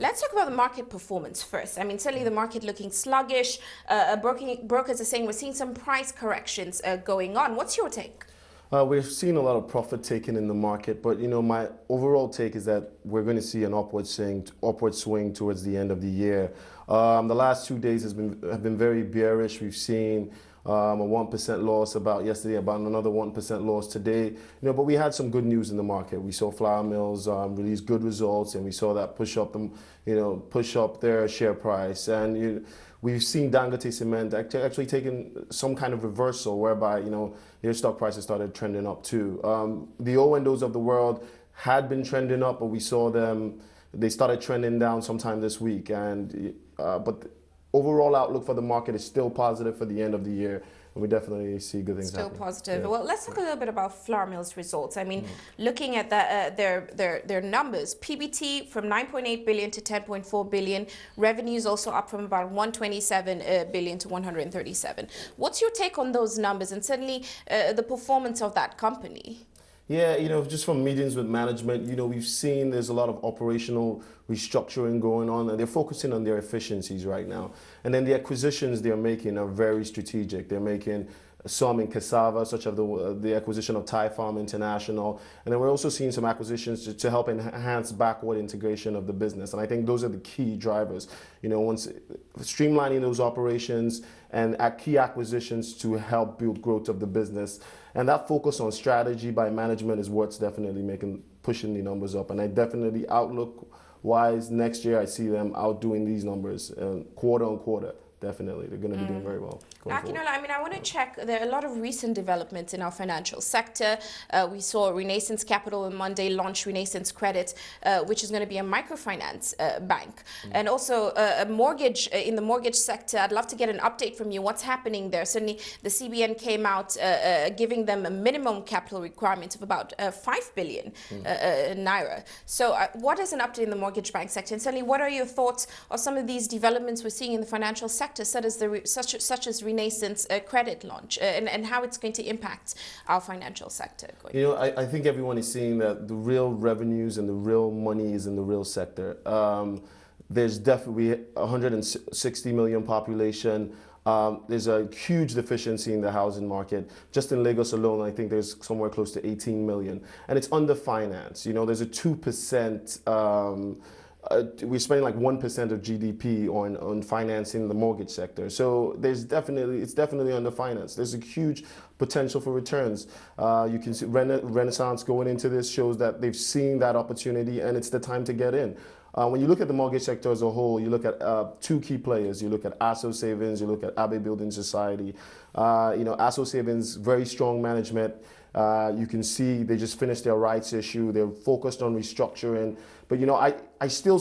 Let's talk about the market performance first. I mean, certainly the market looking sluggish. Brokers are saying we're seeing some price corrections going on. What's your take? We've seen a lot of profit taken in the market, but my overall take is that we're going to see an upward swing towards the end of the year. The last 2 days have been very bearish. We've seen a 1% loss yesterday, about another 1% loss today. But we had some good news in the market. We saw flour mills release good results, and we saw that push up their share price. And we've seen Dangote Cement actually taking some kind of reversal, whereby their stock prices started trending up too. The O&Os of the world had been trending up, but we saw they started trending down sometime this week. But the overall outlook for the market is still positive for the end of the year. And we definitely see good things happening. Still positive. Yeah. Well, let's talk a little bit about flour mills' results. I mean, looking at their numbers, PBT from 9.8 billion to 10.4 billion, revenues also up from about 127 billion to 137. What's your take on those numbers and certainly the performance of that company? Yeah, just from meetings with management, we've seen there's a lot of operational restructuring going on, and they're focusing on their efficiencies right now. And then the acquisitions they're making are very strategic. They're making some in cassava, such as the acquisition of Thai Farm International. And then we're also seeing some acquisitions to help enhance backward integration of the business. And I think those are the key drivers. Once streamlining those operations and key acquisitions to help build growth of the business. And that focus on strategy by management is what's definitely pushing the numbers up. And I definitely, outlook-wise, next year I see them outdoing these numbers quarter on quarter. Definitely, they're going to be doing very well. Akinola, I want to check. There are a lot of recent developments in our financial sector. We saw Renaissance Capital on Monday launch Renaissance Credit, which is going to be a microfinance bank. And also a mortgage in the mortgage sector. I'd love to get an update from you. What's happening there? Certainly, the CBN came out giving them a minimum capital requirement of about 5 billion naira. So what is an update in the mortgage bank sector? And certainly, what are your thoughts on some of these developments we're seeing in the financial sector, such as Renaissance credit launch, and how it's going to impact our financial sector? I think everyone is seeing that the real revenues and the real money is in the real sector. There's definitely 160 million population. There's a huge deficiency in the housing market. Just in Lagos alone, I think there's somewhere close to 18 million. And it's underfinanced. There's a 2%... we're spending like 1% of GDP on financing the mortgage sector. So it's definitely underfinanced. There's a huge potential for returns. You can see Renaissance going into this shows that they've seen that opportunity and it's the time to get in. When you look at the mortgage sector as a whole, you look at two key players. You look at ASO Savings, you look at Abbey Building Society. ASO Savings, very strong management. You can see they just finished their rights issue. They're focused on restructuring. But I still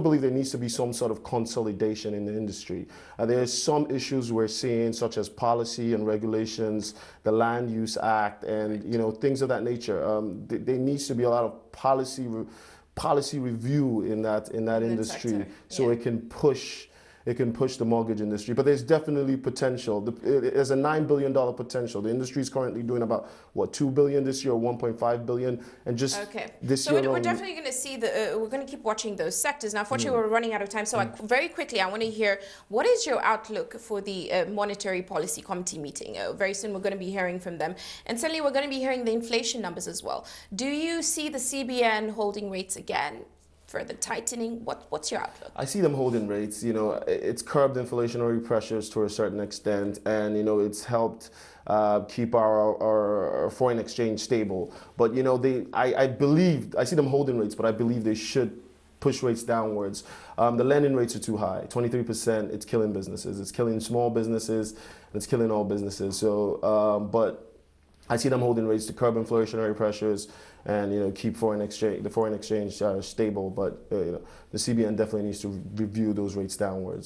believe there needs to be some sort of consolidation in the industry. There's some issues we're seeing, such as policy and regulations, the Land Use Act, and things of that nature. There needs to be a lot of policy review in that industry, so it can push the mortgage industry. But there's definitely potential. There's a $9 billion potential. The industry is currently doing about, $2 billion this year, or 1.5 billion. And just this year So we're definitely going to see we're going to keep watching those sectors. Now, unfortunately, we're running out of time. So very quickly, I want to hear, what is your outlook for the Monetary Policy Committee meeting? Very soon, we're going to be hearing from them. And certainly, we're going to be hearing the inflation numbers as well. Do you see the CBN holding rates again? Further tightening? What's your outlook? I see them holding rates. It's curbed inflationary pressures to a certain extent, and it's helped keep our foreign exchange stable. But I see them holding rates, but I believe they should push rates downwards. The lending rates are too high, 23%. It's killing businesses. It's killing small businesses, and it's killing all businesses. So, but I see them holding rates to curb inflationary pressures and keep the foreign exchange stable. But the CBN definitely needs to review those rates downwards.